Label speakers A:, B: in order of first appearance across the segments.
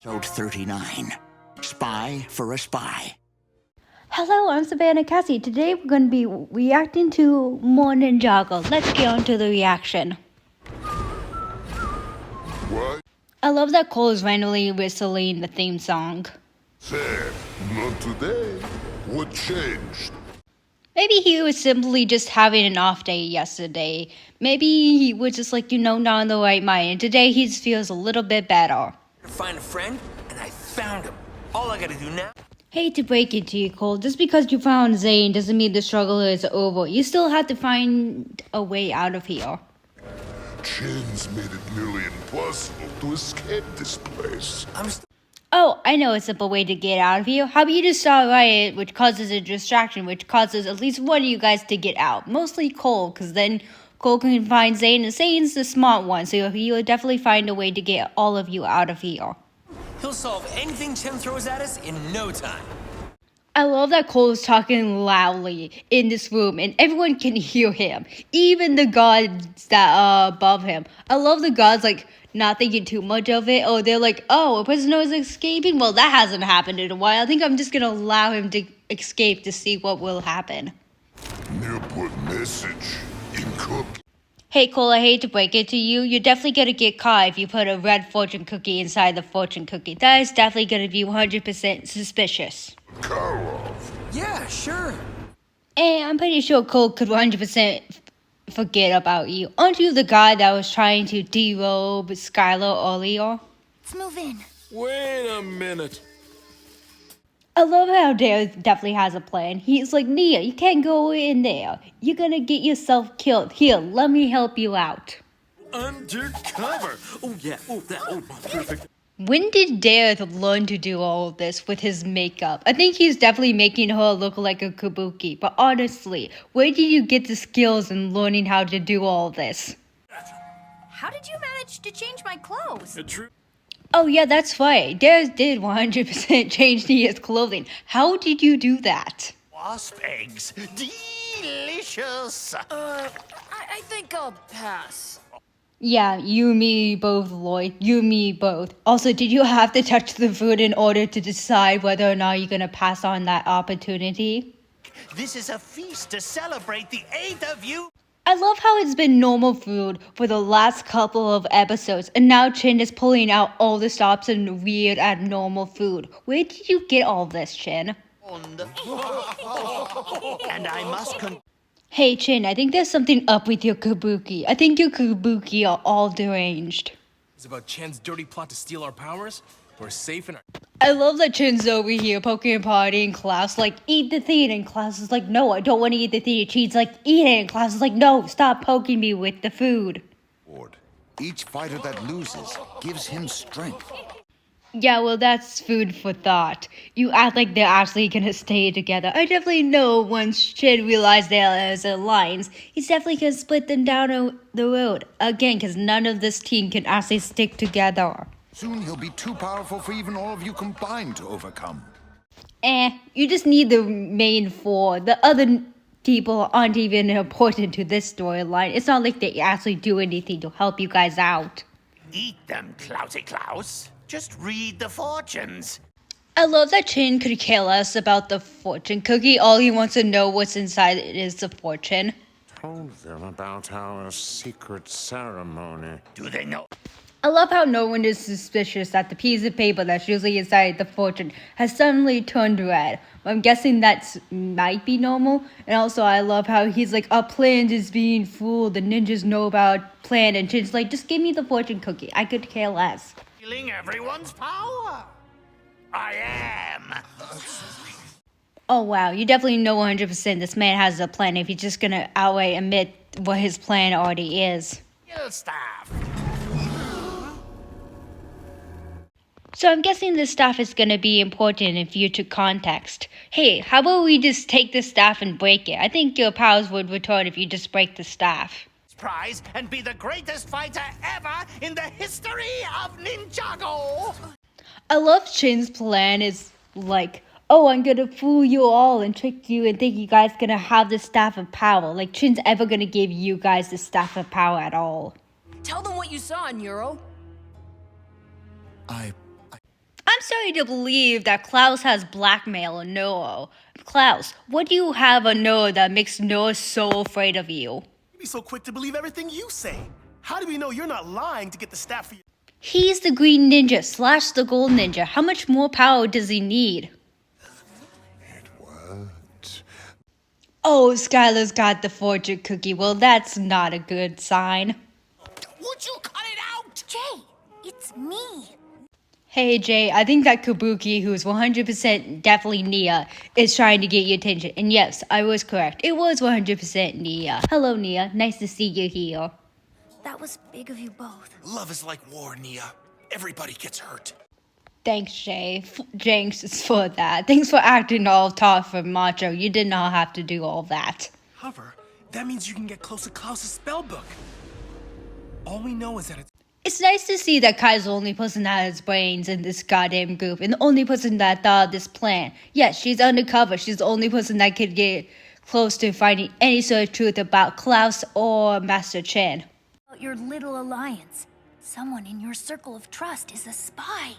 A: Episode 39, Spy for a Spy.
B: Hello, I'm Savannah Cassie. Today we're going to be reacting to more Ninjago. Let's get on to the reaction.
C: What?
B: I love that Cole is randomly whistling the theme song.
C: Say, not today. What changed?
B: Maybe he was simply just having an off day yesterday. Maybe he was just not in the right mind. And today he feels a little bit better.
D: Find a friend, and I found him. All I gotta do now.
B: Hate to break it to you, Cole. Just because you found Zane doesn't mean the struggle is over. You still have to find a way out of here.
C: Chin's made it nearly impossible to escape this place.
B: Oh, I know a simple way to get out of here. How about you just start riot, which causes a distraction, which causes at least one of you guys to get out. Mostly Cole, because then Cole can find Zane, and Zane's the smart one, so he'll definitely find a way to get all of you out of here.
D: He'll solve anything Chen throws at us in no time.
B: I love that Cole is talking loudly in this room, and everyone can hear him. Even the gods that are above him. I love the gods, not thinking too much of it. Or they're like, oh, a prisoner is escaping? Well, that hasn't happened in a while. I think I'm just going to allow him to escape to see what will happen.
C: Nearport message. In cook.
B: Hey Cole, I hate to break it to you. You're definitely gonna get caught if you put a red fortune cookie inside the fortune cookie. That is definitely gonna be 100% suspicious.
C: Karov.
D: Yeah, sure.
B: And I'm pretty sure Cole could 100% forget about you. Aren't you the guy that was trying to derobe Skylar earlier?
E: Let's move in.
F: Wait a minute.
B: I love how Dare definitely has a plan. He's like, Nia, you can't go in there. You're gonna get yourself killed. Here, let me help you out.
F: Undercover. Oh yeah. Oh that. Oh perfect.
B: When did Dare learn to do all of this with his makeup? I think he's definitely making her look like a kabuki. But honestly, where did you get the skills in learning how to do all of this?
E: How did you manage to change my clothes?
F: True.
B: Oh yeah, that's right. Dare did 100% change Nia's clothing. How did you do that?
A: Wasp eggs. Delicious.
E: I think I'll pass.
B: Yeah, you, me, both, Lloyd. You, me, both. Also, did you have to touch the food in order to decide whether or not you're gonna pass on that opportunity?
A: This is a feast to celebrate the 8 of you.
B: I love how it's been normal food for the last couple of episodes, and now Chin is pulling out all the stops and weird abnormal food. Where did you get all this, Chin?
A: And I must
B: Hey Chin, I think there's something up with your kabuki. I think your kabuki are all deranged.
F: It's about Chen's dirty plot to steal our powers. We're safe in our.
B: I love that Chin's over here poking a party in class, eat the thing, and class is like, no, I don't want to eat the thing. Chin's like, eat it, and class is like, no, stop poking me with the food.
G: Each fighter that loses gives him strength.
B: Yeah, well, that's food for thought. You act like they're actually gonna stay together. I definitely know once Chin realized there is alliance, he's definitely gonna split them down the road. Again, because none of this team can actually stick together.
G: Soon he'll be too powerful for even all of you combined to overcome.
B: You just need the main four. The other people aren't even important to this storyline. It's not like they actually do anything to help you guys out.
A: eat them, Klausy Klaus. Just read the fortunes.
B: I love that Chin could care less about the fortune cookie. All he wants to know what's inside it is the fortune.
H: Told them about our secret ceremony.
A: Do they know?
B: I love how no one is suspicious that the piece of paper that's usually inside the fortune has suddenly turned red. I'm guessing that might be normal. And also I love how he's like, our plan is being fooled. The ninjas know about plan. And Chin's like, just give me the fortune cookie. I could care less.
A: Stealing everyone's power. I am.
B: Oh wow, you definitely know 100% this man has a plan if he's just gonna outright admit what his plan already is.
A: Your staff.
B: So I'm guessing this staff is going to be important in future context. Hey, how about we just take the staff and break it? I think your powers would return if you just break the staff.
A: Prize and be the greatest fighter ever in the history of Ninjago.
B: I love Chin's plan is like, oh, I'm going to fool you all and trick you and think you guys going to have the staff of power. Like Chin's ever going to give you guys the staff of power at all.
E: Tell them what you saw, Neuro.
B: starting to believe that Klaus has blackmail on Noah. Klaus, what do you have on Noah that makes Noah so afraid of you?
F: You be so quick to believe everything you say. How do we know you're not lying to get the staff for you?
B: He's the Green Ninja / the Gold Ninja. How much more power does he need?
C: It worked.
B: Oh, Skylar's got the fortune cookie. Well, that's not a good sign.
A: Would you cut it out?
E: Jay, it's me.
B: Hey, Jay, I think that Kabuki, who's 100% definitely Nia, is trying to get your attention. And yes, I was correct. It was 100% Nia. Hello, Nia. Nice to see you here.
E: That was big of you both.
D: Love is like war, Nia. Everybody gets hurt.
B: Thanks, Jay. Thanks for that. Thanks for acting all tough and macho. You did not have to do all that.
F: Hover, that means you can get close to Klaus's spell book. All we know is that
B: It's nice to see that Kai's the only person that has brains in this goddamn group and the only person that thought of this plan. Yes, she's undercover. She's the only person that could get close to finding any sort of truth about Klaus or Master Chen.
E: Your little alliance. Someone in your circle of trust is a spy.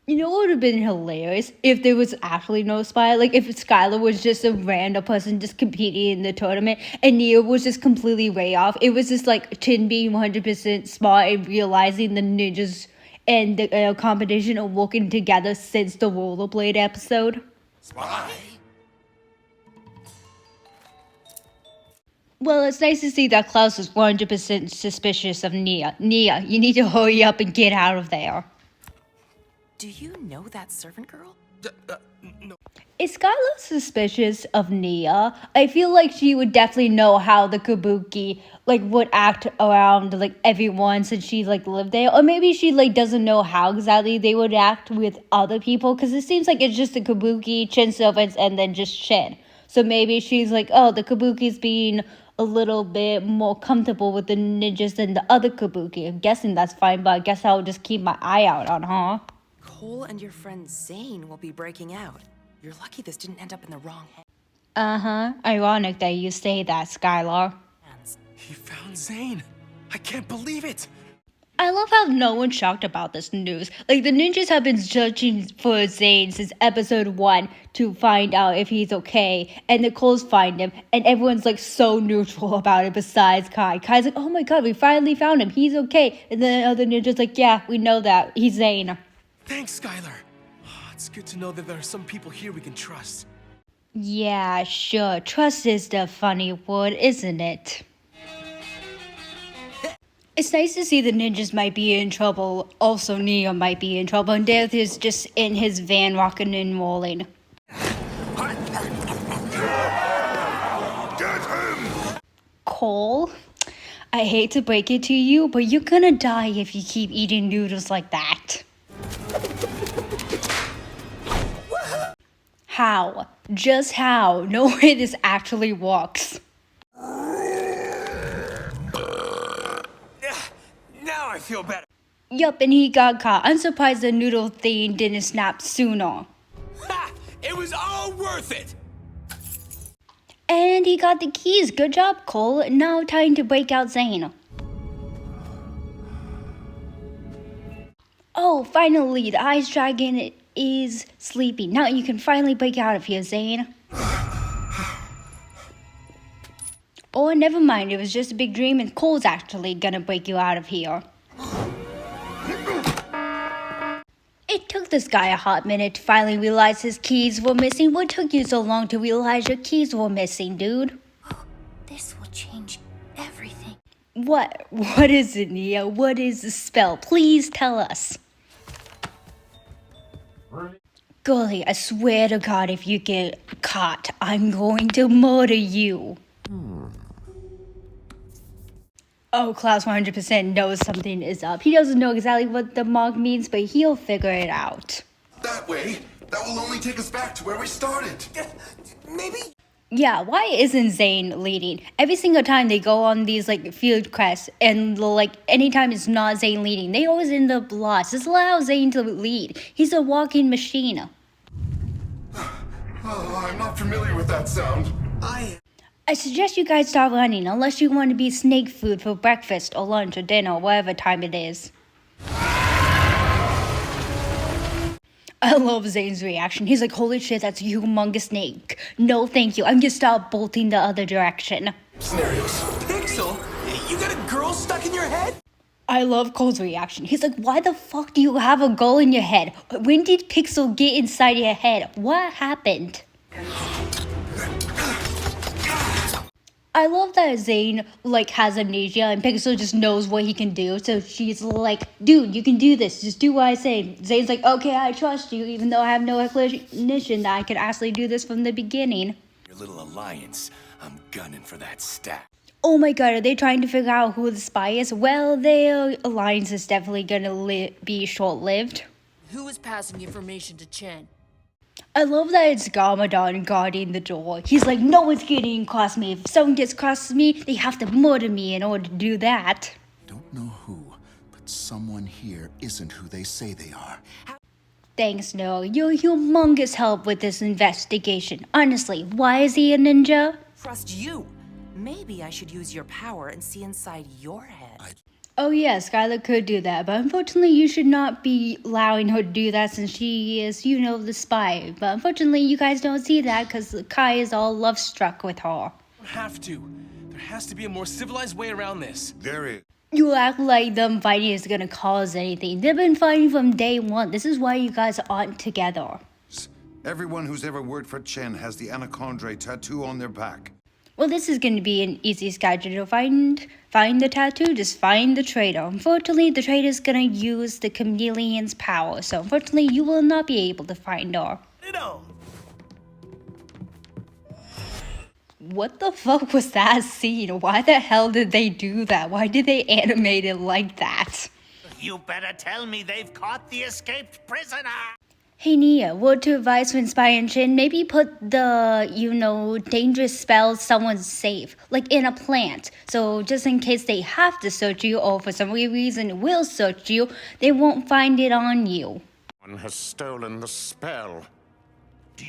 B: You know what would have been hilarious? If there was actually no spy. Like, if Skylar was just a random person just competing in the tournament and Nia was just completely way off. It was just like Chin being 100% smart and realizing the ninjas and the competition are working together since the rollerblade episode.
D: Spy?
B: Well, it's nice to see that Klaus is 100% suspicious of Nia. Nia, you need to hurry up and get out of there.
I: Do you know that servant girl?
F: no.
B: Is Skylar suspicious of Nia? I feel like she would definitely know how the Kabuki would act around everyone since she lived there, or maybe she doesn't know how exactly they would act with other people because it seems like it's just the Kabuki, Chin servants, and then just Shin. So maybe she's oh, the Kabuki's being a little bit more comfortable with the ninjas than the other Kabuki. I'm guessing that's fine, but I guess I'll just keep my eye out on her.
I: Cole and your friend Zane will be breaking out. You're lucky this didn't end up in the wrong hands.
B: Uh-huh. Ironic that you say that, Skylar.
F: He found Zane. I can't believe it.
B: I love how no one's shocked about this news. The ninjas have been searching for Zane since episode 1 to find out if he's okay, and the Coles find him, and everyone's so neutral about it besides Kai. Kai's oh my god, we finally found him, he's okay. And then the other ninjas yeah, we know that, he's Zane.
F: Thanks, Skylar. It's good to know that there are some people here we can trust.
B: Yeah, sure. Trust is the funny word, isn't it? It's nice to see the ninjas might be in trouble. Also, Neo might be in trouble. And Death is just in his van rocking and rolling.
C: Get him!
B: Cole, I hate to break it to you, but you're gonna die if you keep eating noodles like that. How? Just how? No way this actually works.
D: Now I feel better.
B: Yup, and he got caught. I'm surprised the noodle thing didn't snap sooner.
D: Ha! It was all worth it!
B: And he got the keys. Good job, Cole. Now time to break out Zane. Oh, finally, the ice dragon is sleeping. Now you can finally break out of here, Zane. Oh, never mind. It was just a big dream and Cole's actually gonna break you out of here. It took this guy a hot minute to finally realize his keys were missing. What took you so long to realize your keys were missing, dude?
E: This will change everything.
B: What? What is it, Neo? What is the spell? Please tell us. Girlie, I swear to God, if you get caught, I'm going to murder you. Oh, Klaus 100% knows something is up. He doesn't know exactly what the mark means, but he'll figure it out.
J: That way, that will only take us back to where we started.
D: Maybe?
B: Yeah, why isn't Zane leading? Every single time they go on these field quests and anytime it's not Zane leading, they always end up lost. Just allow Zane to lead. He's a walking machine.
J: Oh, I'm not familiar with that sound.
B: I suggest you guys start running unless you want to be snake food for breakfast or lunch or dinner or whatever time it is. I love Zane's reaction. He's like, holy shit, that's a humongous snake. No, thank you. I'm gonna stop bolting the other direction.
F: Scenarios. Pixel? You got a girl stuck in your head?
B: I love Cole's reaction. He's like, why the fuck do you have a girl in your head? When did Pixel get inside your head? What happened? I love that Zane, like, has amnesia and Pixel just knows what he can do. So she's like, dude, you can do this. Just do what I say. Zane's like, okay, I trust you, even though I have no recognition that I could actually do this from the beginning.
F: Your little alliance. I'm gunning for that stack.
B: Oh my god, are they trying to figure out who the spy is? Well, their alliance is definitely gonna be short-lived.
K: Who is passing information to Chen?
B: I love that it's Garmadon guarding the door. He's like, no one's getting across me. If someone gets across me, they have to murder me in order to do that.
G: Don't know who, but someone here isn't who they say they are.
B: Thanks, Noah. You're humongous help with this investigation. Honestly, why is he a ninja?
I: Trust you. Maybe I should use your power and see inside your head.
B: Oh yeah, Skylar could do that, but unfortunately you should not be allowing her to do that since she is, you know, the spy. But unfortunately you guys don't see that because Kai is all love-struck with her.
F: Don't have to. There has to be a more civilized way around this.
C: There is.
B: You act like them fighting is gonna cause anything. They've been fighting from day one. This is why you guys aren't together.
G: Everyone who's ever worked for Chen has the Anacondre tattoo on their back.
B: Well, this is going to be an easy schedule to find the tattoo, just find the traitor. Unfortunately, the traitor is going to use the chameleon's power, so unfortunately, you will not be able to find her. What the fuck was that scene? Why the hell did they do that? Why did they animate it like that?
A: You better tell me they've caught the escaped prisoner!
B: Hey Nia, word to advise when spying Chin, maybe put the, you know, dangerous spells someone's safe, like in a plant. So just in case they have to search you or for some reason will search you, they won't find it on you.
H: One has stolen the spell.
A: Do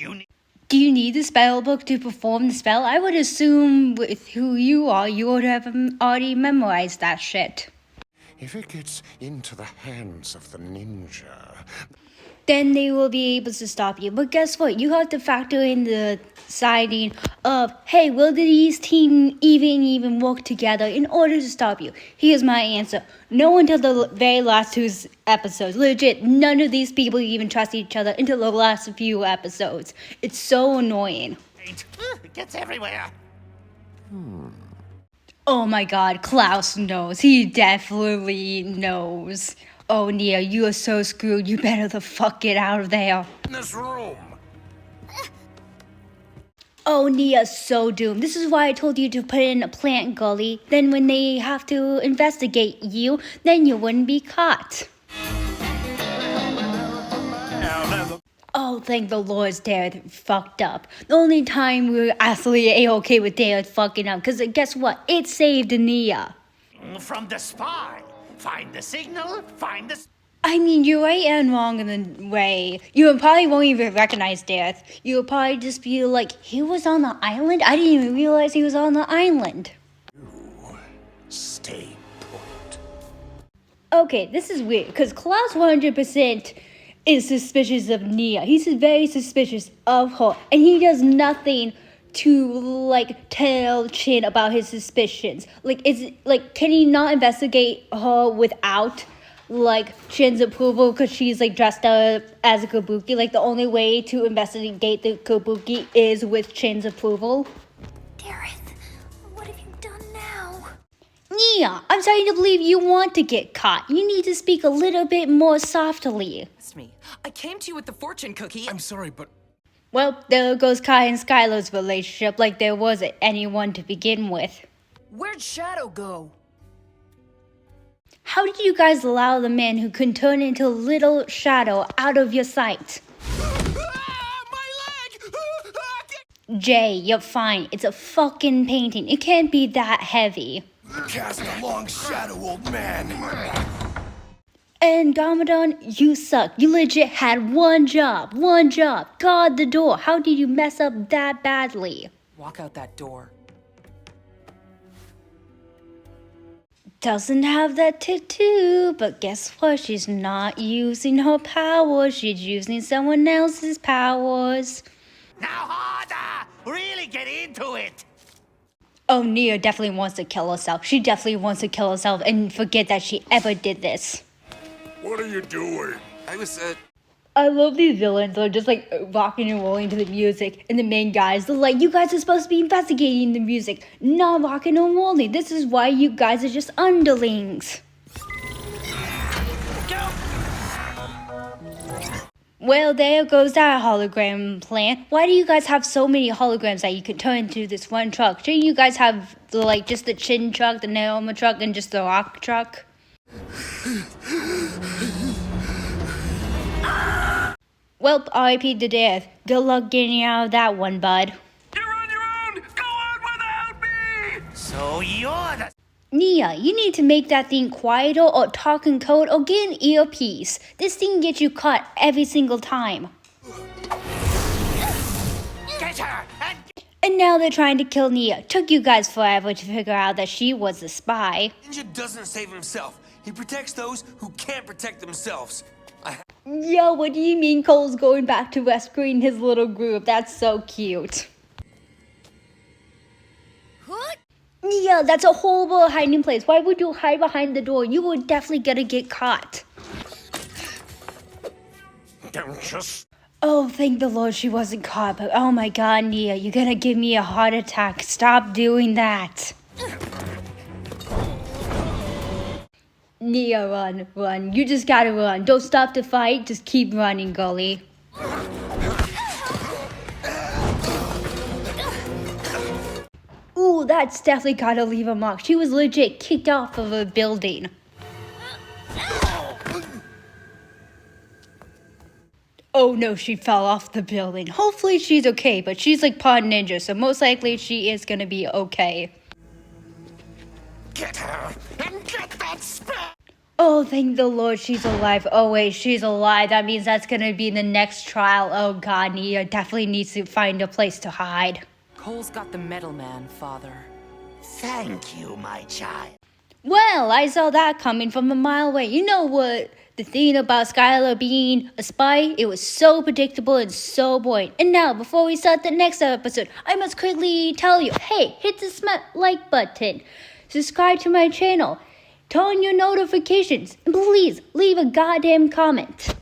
B: you need the spell book to perform the spell? I would assume with who you are, you would have already memorized that shit.
H: If it gets into the hands of the ninja,
B: then they will be able to stop you. But guess what? You have to factor in the siding of, hey, will these teams even work together in order to stop you? Here's my answer. No until the very last two episodes. Legit, none of these people even trust each other until the last few episodes. It's so annoying.
A: It gets everywhere.
B: Oh my god, Klaus knows. He definitely knows. Oh, Nia, you are so screwed. You better the fuck get out of there.
H: in this room.
B: Oh, Nia's so doomed. This is why I told you to put in a plant gully. Then when they have to investigate you, then you wouldn't be caught. Oh, thank the Lord, Dareth fucked up. The only time we were actually A-okay with Dareth fucking up, because guess what? It saved Nia.
A: From the spy. Find the signal, find the...
B: I mean, you're right and wrong in the way. You probably won't even recognize Dareth. You'll probably just be like, he was on the island? I didn't even realize he was on the island.
H: You stay put.
B: Okay, this is weird, because Klaus 100% is suspicious of Nia. He's very suspicious of her, and he does nothing to, like, tell Chin about his suspicions. Like, can he not investigate her without, like, Chin's approval because she's, like, dressed up as a kabuki? Like, the only way to investigate the kabuki is with Chin's approval?
E: Dareth, what have you done now?
B: Nia, I'm starting to believe you want to get caught. You need to speak a little bit more softly.
I: Trust me. I came to you with the fortune cookie.
F: I'm sorry, but...
B: Well, there goes Kai and Skylar's relationship, like there wasn't anyone to begin with.
K: Where'd Shadow go?
B: How did you guys allow the man who can turn into a little shadow out of your sight? Jay, you're fine. It's a fucking painting. It can't be that heavy.
J: Cast a long shadow, old man.
B: And Garmadon, you suck. You legit had one job. Guard the door. How did you mess up that badly?
I: Walk out that door.
B: doesn't have that tattoo, but guess what? She's not using her powers. She's using someone else's powers.
A: Now harder! Really get into it!
B: Oh, Nia definitely wants to kill herself. She definitely wants to kill herself and forget that she ever did this.
H: What are you doing?
D: I was,
B: I love these villains. They're just like rocking and rolling to the music. And the main guys, they're like, you guys are supposed to be investigating the music, not rocking and rolling. This is why you guys are just underlings. Well, there goes that hologram plan. Why do you guys have so many holograms that you can turn into this one truck? Shouldn't you guys have like just the chin truck, the Naoma truck, and just the rock truck? Well, RIP to death. Good luck getting out of that one, bud.
F: You're on your own! Go on without me!
A: So you're the...
B: Nia, you need to make that thing quieter or talk in code or get an earpiece. This thing gets you caught every single time.
A: Get her!
B: And now they're trying to kill Nia. Took you guys forever to figure out that she was the spy.
D: Ninja doesn't save himself. He protects those who can't protect themselves.
B: Yo, what do you mean Cole's going back to rescuing his little group? That's so cute.
E: What?
B: Yeah, that's a horrible hiding place. Why would you hide behind the door? You were definitely gonna get caught.
H: Don't just...
B: Oh, thank the Lord she wasn't caught, but oh my god, Nia, you're gonna give me a heart attack. Stop doing that. Nia, run, run. You just gotta run. Don't stop to fight, just keep running, girlie. Ooh, that's definitely gotta leave a mark. She was legit kicked off of a building. Oh no, she fell off the building. Hopefully she's okay, but she's like part ninja, so most likely she is gonna be okay.
H: Get her and get that spell!
B: Oh, thank the Lord she's alive. Oh wait, she's alive. That means that's gonna be the next trial. Oh god, Nia definitely needs to find a place to hide.
I: Cole's got the metal man, father.
A: Thank you, my child.
B: Well, I saw that coming from a mile away. You know what? The thing about Skylar being a spy, it was so predictable and so boring. And now, before we start the next episode, I must quickly tell you, hey, hit the like button, subscribe to my channel, turn on your notifications, and please leave a goddamn comment.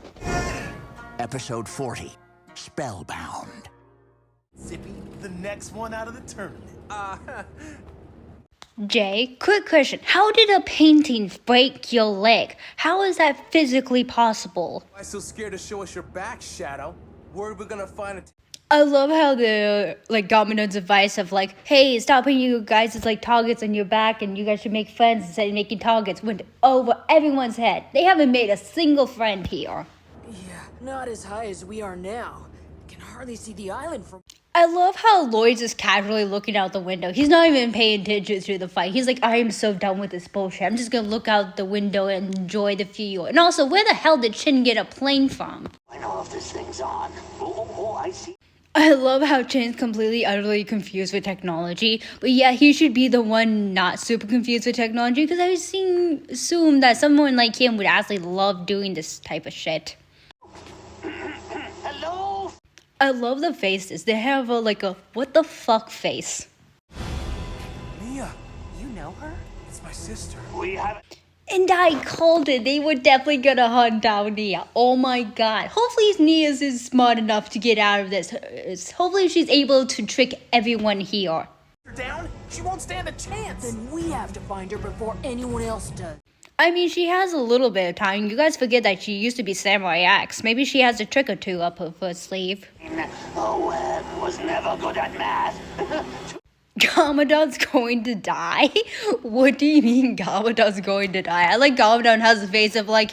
L: Episode 40, Spellbound.
F: Zippy, the next one out of the tournament.
B: Jay, quick question. How did a painting break your leg? How is that physically possible?
F: Why so scared to show us your back, Shadow? Worried we're gonna find a...
B: I love how the government's advice of like, hey, stop putting you guys as like targets on your back and you guys should make friends instead of making targets went over everyone's head. They haven't made a single friend here.
K: Yeah, not as high as we are now. Can hardly see the island from...
B: I love how Lloyd's just casually looking out the window. He's not even paying attention to the fight. He's like, I am so done with this bullshit. I'm just gonna look out the window and enjoy the view. And also, where the hell did Chin get a plane from?
L: I know if this thing's on. Oh, I see.
B: I love how Chin's completely, utterly confused with technology. But yeah, he should be the one not super confused with technology because I assume that someone like him would actually love doing this type of shit.
L: Hello?
B: I love the faces. They have a what the fuck face.
F: Mia,
I: You know her?
F: it's my sister.
L: We have...
B: And I called it. They were definitely gonna hunt down Nia. Oh my god. Hopefully Nia is smart enough to get out of this. Hopefully she's able to trick everyone here.
F: Her down? She won't stand a chance.
K: Then we have to find her before anyone else does.
B: I mean, she has a little bit of time. You guys forget that she used to be Samurai X. Maybe she has a trick or two up her sleeve.
L: was never good at math.
B: Gamadon's going to die? What do you mean Gamadon's going to die? I like Gamadon has a face of like,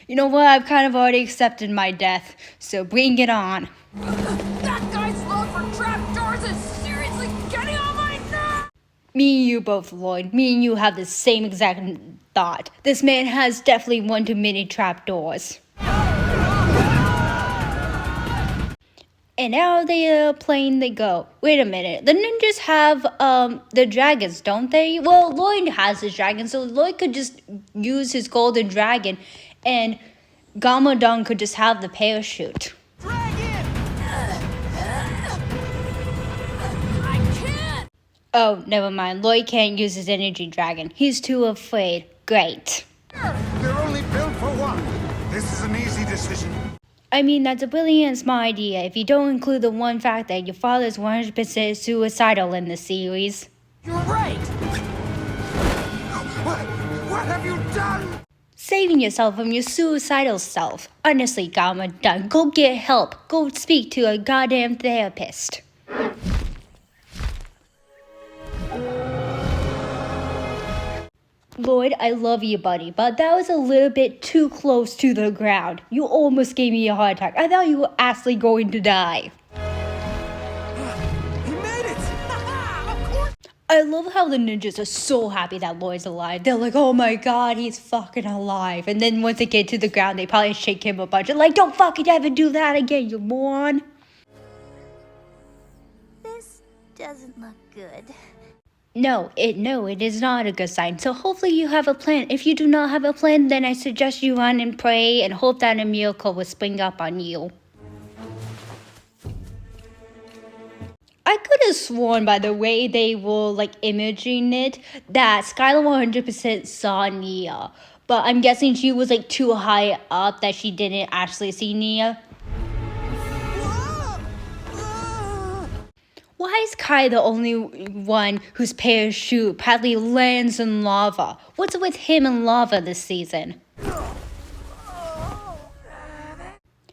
B: you know what, I've kind of already accepted my death, so bring it on.
K: That guy's love for trapdoors is seriously getting on my nerves!
B: Me and you both, Lloyd. Me and you have the same exact thought. This man has definitely one too many trapdoors. And now the plane they go. Wait a minute. The ninjas have the dragons, don't they? Well, Lloyd has his dragon, so Lloyd could just use his golden dragon, and Gamadon could just have the parachute. Oh, never mind. Lloyd can't use his energy dragon. He's too afraid. Great.
G: They're only built for one. This is an easy decision.
B: I mean, that's a brilliant smart idea if you don't include the one fact that your father is 100% suicidal in the series.
F: You're right!
G: What have you done?
B: Saving yourself from your suicidal self. Honestly, Gamadon, go get help. Go speak to a goddamn therapist. Lloyd, I love you, buddy, but that was a little bit too close to the ground. You almost gave me a heart attack. I thought you were actually going to die.
F: He made it! Of course!
B: I love how the ninjas are so happy that Lloyd's alive. They're like, oh my god, he's fucking alive. And then once they get to the ground, they probably shake him a bunch. They're like, don't fucking ever do that again, you moron.
E: This doesn't look good.
B: No, it is not a good sign. So hopefully you have a plan. If you do not have a plan, then I suggest you run and pray and hope that a miracle will spring up on you. I could have sworn by the way they were like imaging it that Skylar 100% saw Nia. But I'm guessing she was like too high up that she didn't actually see Nia. Why is Kai the only one whose parachute partly lands in lava? What's with him and lava this season?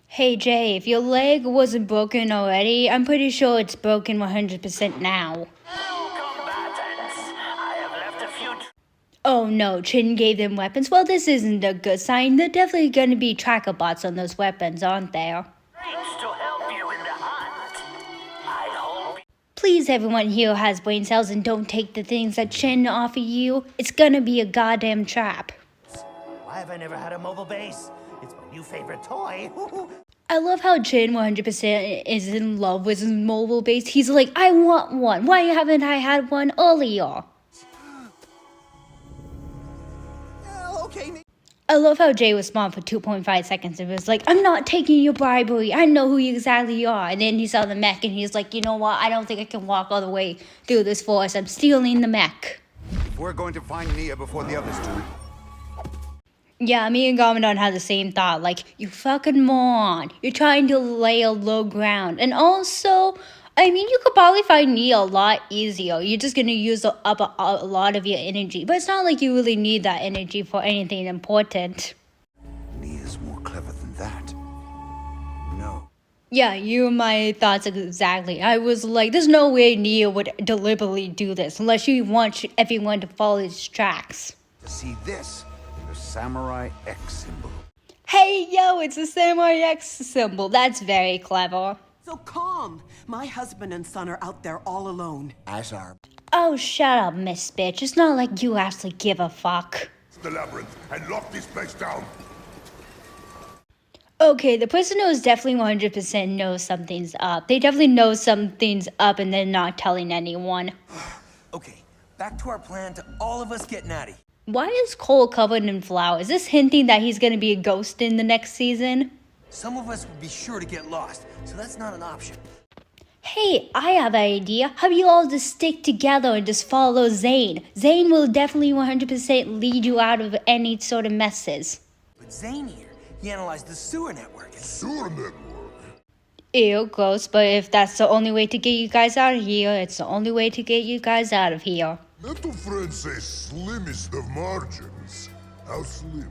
B: Hey Jay, if your leg wasn't broken already, I'm pretty sure it's broken 100% now. Oh no, Chin gave them weapons? Well, this isn't a good sign. They're definitely gonna be tracker bots on those weapons, aren't there? Please, everyone here has brain cells and don't take the things that Chin offer you. It's gonna be a goddamn trap.
A: Why have I never had a mobile base? It's my new favorite toy.
B: I love how Chin 100% is in love with his mobile base. He's like, I want one. Why haven't I had one earlier?
F: Okay.
B: I love how Jay was smart for 2.5 seconds and was like, I'm not taking your bribery. I know who you exactly are. And then he saw the mech and he's like, you know what? I don't think I can walk all the way through this forest. I'm stealing the mech.
G: We're going to find Nia before the others do.
B: Yeah, me and Gamadon had the same thought. Like, you fucking moron. You're trying to lay a low ground. And also, I mean, you could probably find Nia a lot easier. You're just going to use up a lot of your energy. But it's not like you really need that energy for anything important.
G: Nia's more clever than that. No.
B: Yeah, you and my thoughts exactly. I was like, there's no way Nia would deliberately do this unless she wants everyone to follow his tracks.
G: To see this, the Samurai X symbol.
B: Hey, yo, it's the Samurai X symbol. That's very clever.
M: So calm. My husband and son are out there all alone.
G: As are.
B: Oh, shut up, Miss Bitch. It's not like you actually give a fuck.
C: The labyrinth and lock this place down.
B: Okay, the person knows definitely 100% knows something's up. They definitely know something's up and they're not telling anyone.
D: Okay, back to our plan to all of us get natty.
B: Why is Cole covered in flowers? Is this hinting that he's gonna be a ghost in the next season?
D: Some of us would be sure to get lost, so that's not an option.
B: Hey, I have an idea. How about you all just stick together and just follow Zane? Zane will definitely 100% lead you out of any sort of messes.
D: But Zane here, he analyzed the sewer network.
C: Sewer network?
B: Ew, gross, but if that's the only way to get you guys out of here, it's the only way to get you guys out of here.
C: Metal friends say slimmest of margins. How slim?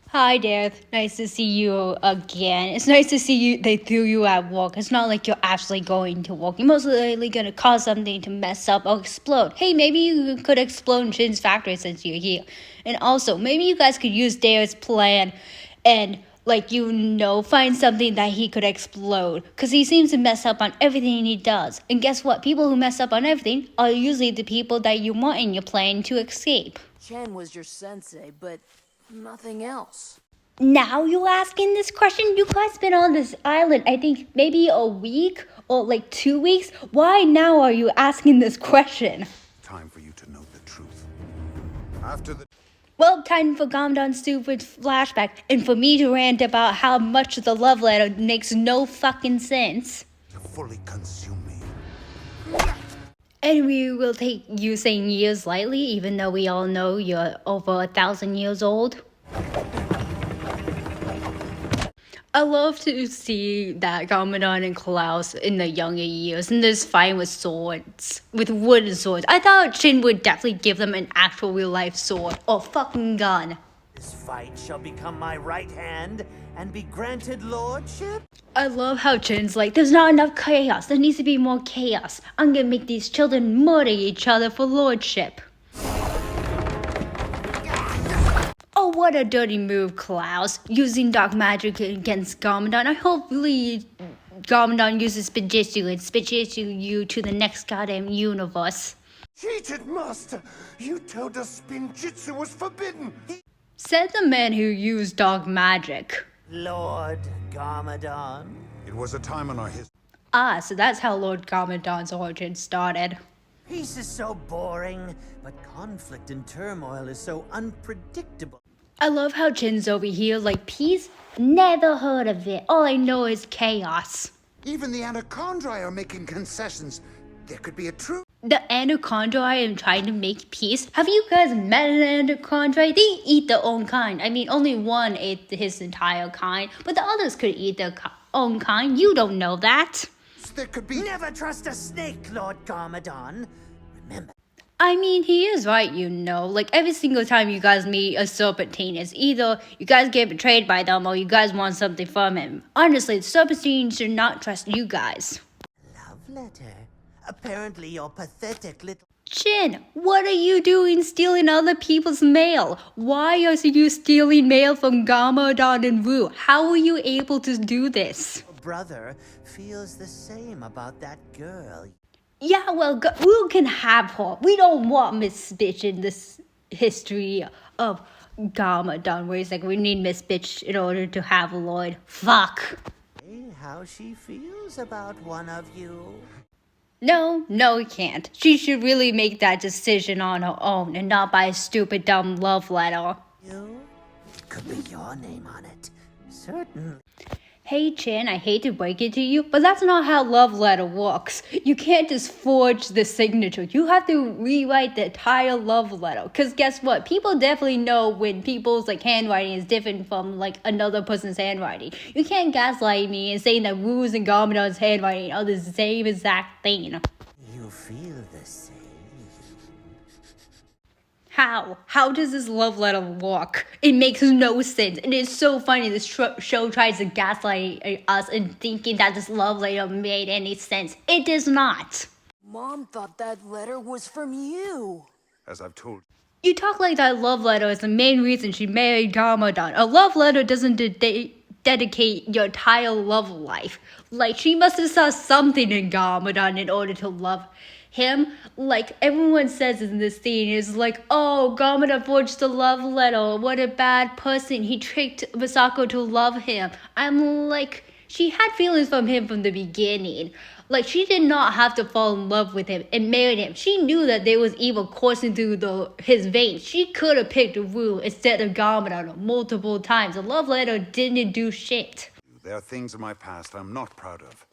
B: Hi, Dad. Nice to see you again. It's nice to see you. They threw you at work. It's not like you're actually going to work. You're most likely going to cause something to mess up or explode. Hey, maybe you could explode Shin's factory since you're here. And also, maybe you guys could use Dare's plan and, find something that he could explode. Because he seems to mess up on everything he does. And guess what? People who mess up on everything are usually the people that you want in your plan to escape.
K: Chen was your sensei, but nothing else.
B: Now you're asking this question? You guys been on this island, I think maybe a week or like 2 weeks. Why now are you asking this question?
G: Time for you to know the truth. After the...
B: Well, time for Commandant's stupid flashback, and for me to rant about how much the love letter makes no fucking sense.
G: To fully consume me.
B: And we will take you saying years lightly, even though we all know you're over 1,000 years old. I love to see that Commandant and Klaus in the younger years in this fight with swords, with wooden swords. I thought Chin would definitely give them an actual real life sword or fucking gun.
A: This fight shall become my right hand and be granted lordship.
B: I love how Chin's like, there's not enough chaos. There needs to be more chaos. I'm gonna make these children murder each other for lordship. Oh, what a dirty move, Klaus. Using dark magic against Commandant. I hopefully Commandant uses Spijitsu and Spijitsu you to the next goddamn universe.
C: Cheated, Master! You told us Spinjitzu was forbidden!
B: Said the man who used dark magic.
A: Lord Garmadon.
G: It was a time in our history.
B: Ah, so that's how Lord Commandant's origin started.
A: Peace is so boring, but conflict and turmoil is so unpredictable.
B: I love how Chin's over here like, peace? Never heard of it. All I know is chaos.
G: Even the Anacondrae are making concessions. There could be a truth.
B: The Anacondrae are trying to make peace. Have you guys met an Anacondrae? They eat their own kind. I mean, only one ate his entire kind, but the others could eat their own kind. You don't know that.
G: There could be...
A: Never trust a snake, Lord Garmadon. Remember.
B: I mean, he is right, you know. Like, every single time you guys meet a serpentine, it's either you guys get betrayed by them or you guys want something from him. Honestly, the serpentine should not trust you guys.
A: Love letter. Apparently you're pathetic little...
B: Chin, what are you doing stealing other people's mail? Why are you stealing mail from Garmadon and Wu? How were you able to do this?
A: Brother feels the same about that girl.
B: Yeah, well, Wu can have her. We don't want Miss Bitch in this history of Garmadon, where he's like, we need Miss Bitch in order to have a Lord. Fuck.
A: Hey, how she feels about one of you.
B: No, we can't. She should really make that decision on her own and not by a stupid, dumb love letter.
A: You? It could be your name on it. Certainly.
B: Hey Chin, I hate to break it to you, but that's not how love letter works. You can't just forge the signature. You have to rewrite the entire love letter. Cause guess what? People definitely know when people's like handwriting is different from like another person's handwriting. You can't gaslight me and saying that Wu's and Garmadon's handwriting are the same exact thing.
A: You feel the same.
B: How? How does this love letter work? It makes no sense. And it's so funny this show tries to gaslight us and thinking that this love letter made any sense. It does not.
K: Mom thought that letter was from you.
G: As I've told
B: you. You talk like that love letter is the main reason she married Garmadon. A love letter doesn't dedicate your entire love life. Like, she must have saw something in Garmadon in order to love him. Like everyone says in this scene is like, oh, Garmadon forged the love letter. What a bad person. He tricked Misako to love him. I'm like, she had feelings from him from the beginning. Like, she did not have to fall in love with him and marry him. She knew that there was evil coursing through his veins. She could have picked Wu instead of Garmadon multiple times. The love letter didn't do shit.
G: there are things in my past I'm not proud of.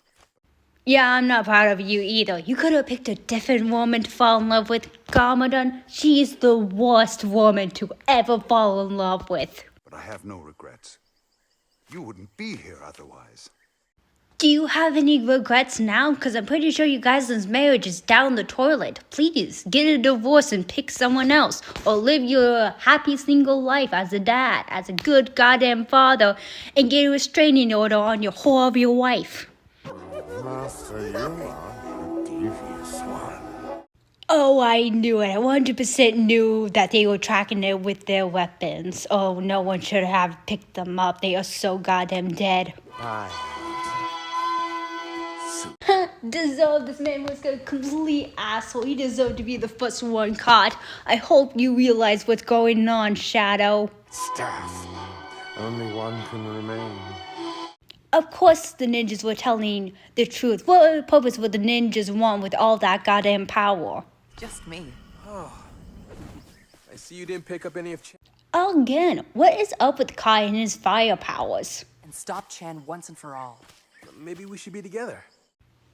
B: Yeah, I'm not proud of you either. You could have picked a different woman to fall in love with. Garmadon, she's the worst woman to ever fall in love with.
G: But I have no regrets. You wouldn't be here otherwise.
B: Do you have any regrets now? Because I'm pretty sure you guys' marriage is down the toilet. Please, get a divorce and pick someone else. Or live your happy single life as a dad, as a good goddamn father, and get a restraining order on your whore of your wife.
H: Master, you are a devious one.
B: Oh, I knew it. I 100% knew that they were tracking it with their weapons. Oh, no one should have picked them up. They are so goddamn dead. Deserved. This man was a complete asshole. He deserved to be the first one caught. I hope you realize what's going on, Shadow.
H: Staff, Only one can remain.
B: Of course the ninjas were telling the truth. What purpose would the ninjas want with all that goddamn power?
I: Just me.
F: Oh. I see you didn't pick up any of
B: Again, what is up with Kai and his fire powers?
I: And stop Chen once and for all.
F: Maybe we should be together.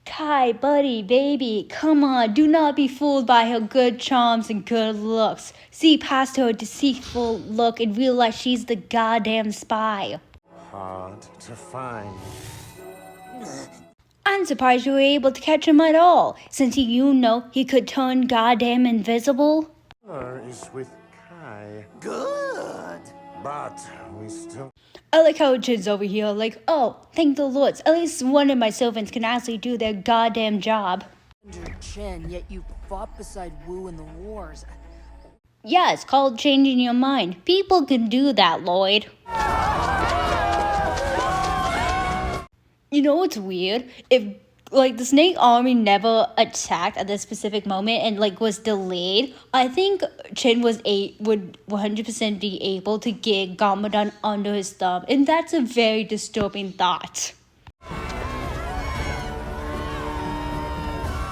B: Kai, buddy, baby, come on, do not be fooled by her good charms and good looks. See past her deceitful look and realize she's the goddamn spy.
H: Hard to find.
B: I'm surprised you were able to catch him at all, since he could turn goddamn invisible.
H: Is with Kai.
A: Good.
H: But we still...
B: I like how Chin's over here, like, oh, thank the lords, at least one of my servants can actually do their goddamn job.
K: Under Chen, yet you fought beside Wu in the wars.
B: Yeah, it's called changing your mind. People can do that, Lloyd. You know what's weird? If the Snake Army never attacked at this specific moment and was delayed, I think Chen would 100% be able to get Gamadon under his thumb, and that's a very disturbing thought.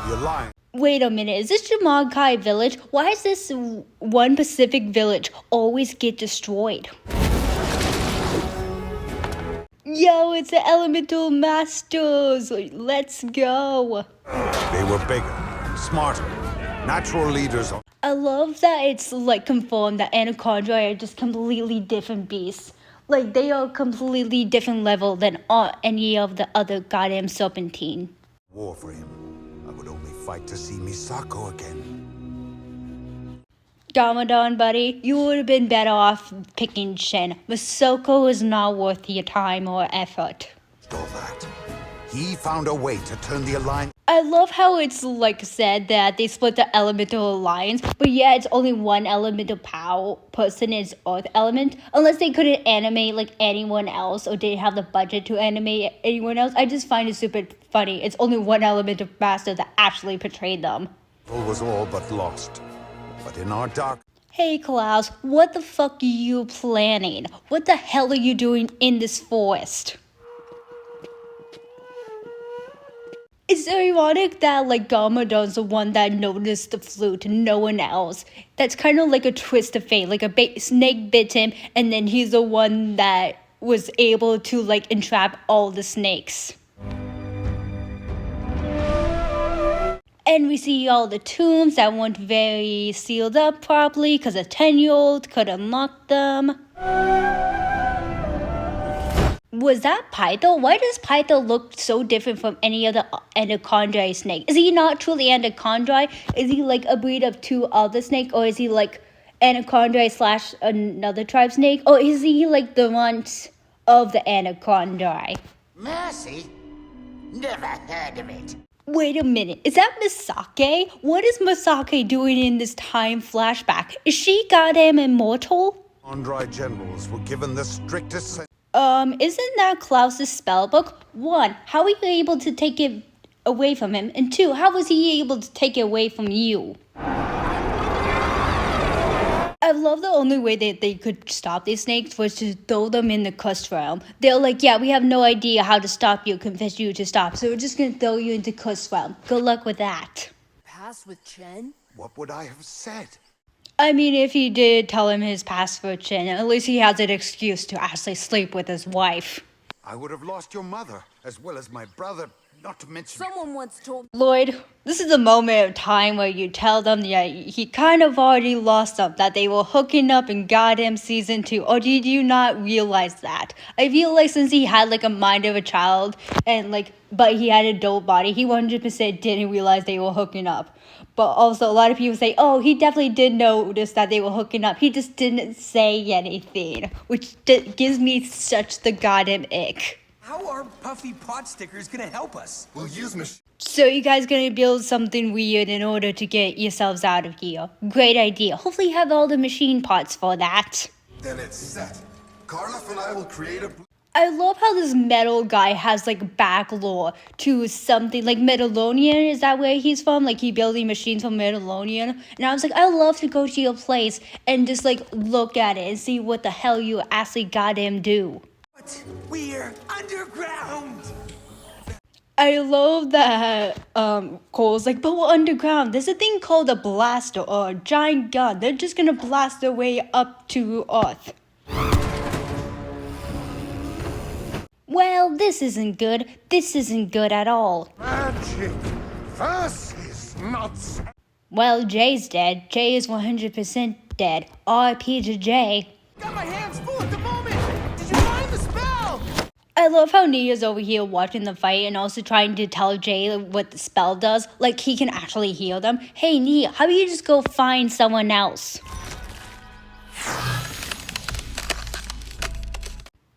G: You're lying.
B: Wait a minute, is this Jamagai village? Why does this one Pacific village always get destroyed? Yo, it's the Elemental Masters! Let's go!
G: They were bigger, smarter, natural leaders.
B: I love that it's confirmed that Anaconda are just completely different beasts. They are completely different level than any of the other goddamn serpentine.
G: War for him. I would only fight to see Misako again.
B: Gamadon, buddy, you would have been better off picking Shen. Masoko is not worth your time or effort.
G: All that. He found a way to turn the alliance.
B: I love how it's said that they split the elemental alliance, but yeah, it's only one elemental person is Earth element, unless they couldn't animate anyone else or didn't have the budget to animate anyone else. I just find it super funny. It's only one elemental master that actually portrayed them.
G: All was all but lost. But in our dark...
B: Hey Klaus, what the fuck are you planning? What the hell are you doing in this forest? It's ironic that Gamadon's the one that noticed the flute and no one else. That's kind of like a twist of fate, a snake bit him and then he's the one that was able to entrap all the snakes. And we see all the tombs that weren't very sealed up properly because a 10-year-old could unlock them. Was that Python? Why does Python look so different from any other anaconda snake? Is he not truly anaconda? Is he a breed of two other snake? Or is he anaconda / another tribe snake? Or is he the runt of the anaconda?
L: Mercy? Never heard of it.
B: Wait a minute, is that Misake? What is Misake doing in this time flashback? Is she goddamn immortal?
G: Android generals were given the strictest...
B: Isn't that Klaus's spellbook? 1, how were you able to take it away from him? And 2, how was he able to take it away from you? I love the only way that they could stop these snakes was to throw them in the cursed realm. They're yeah, we have no idea how to stop you, convince you to stop, so we're just gonna throw you into cursed realm. Good luck with that.
K: Pass with Chen?
G: What would I have said?
B: I mean, if he did tell him his password, Chen, at least he has an excuse to actually sleep with his wife.
G: I would have lost your mother, as well as my brother, not to mention...
K: Someone once told...
B: Lloyd, this is the moment of time where you tell them that he kind of already lost them, that they were hooking up in goddamn season 2, or did you not realize that? I feel since he had a mind of a child, and but he had an adult body, he 100% didn't realize they were hooking up. But also, a lot of people say, oh, he definitely did notice that they were hooking up. He just didn't say anything, which gives me such the goddamn ick.
D: How are puffy pot stickers gonna help us?
J: We'll use
B: So you guys gonna build something weird in order to get yourselves out of here. Great idea. Hopefully you have all the machine parts for that.
J: Then it's set. Carloff and I will create a...
B: I love how this metal guy has like back lore to something like Metallonian. Is that where he's from? Like he building machines from Metallonian. And I was like, I love to go to your place and just like look at it and see what the hell you actually goddamn do.
D: But we're underground.
B: I love that Cole's like, but we're underground. There's a thing called a blaster or a giant gun. They're just gonna blast their way up to Earth. Well, this isn't good. This isn't good at all.
C: Magic versus nuts.
B: Well, Jay's dead. Jay is 100% dead. RIP to Jay.
F: Got my hands full at the moment! Did you find the spell?
B: I love how Nia's over here watching the fight and also trying to tell Jay what the spell does. Like, he can actually heal them. Hey, Nia, how about you just go find someone else?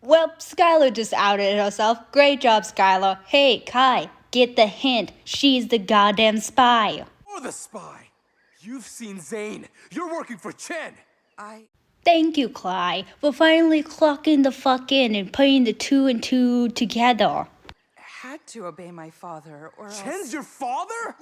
B: Well, Skylar just outed herself. Great job, Skylar. Hey, Kai, get the hint. She's the goddamn spy.
F: You're the spy. You've seen Zane. You're working for Chen.
B: Thank you, Clyde, for finally clocking the fuck in and putting the 2 and 2 together.
I: Had to obey my father, or else...
F: Chen's your father?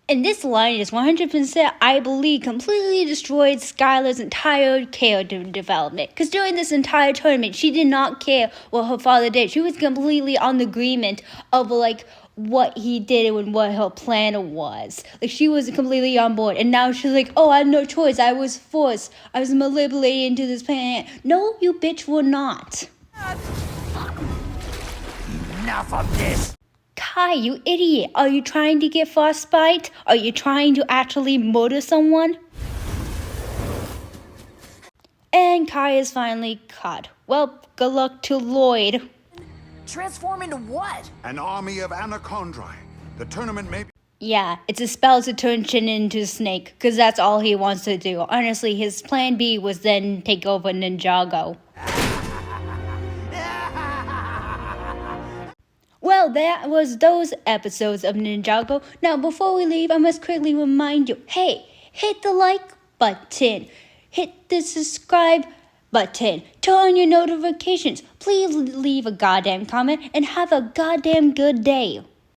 B: And this line is 100%, I believe, completely destroyed Skylar's entire character development. Because during this entire tournament, she did not care what her father did. She was completely on the agreement of, like, what he did and what her plan was. Like, she was completely on board. And now she's like, oh, I had no choice. I was forced. I was manipulated into this plan. No, you bitch were not.
A: Enough of this!
B: Kai, you idiot. Are you trying to get frostbite? Are you trying to actually murder someone? And Kai is finally caught. Well, good luck to Lloyd.
E: Transform into what?
G: An army of Anacondri. The tournament may be...
B: Yeah, it's a spell to turn Chin into a snake, because that's all he wants to do. Honestly, his plan B was then take over Ninjago. Well, that was those episodes of Ninjago. Now, before we leave, I must quickly remind you, hey, hit the like button. Hit the subscribe button. Turn on your notifications. Please leave a goddamn comment and have a goddamn good day.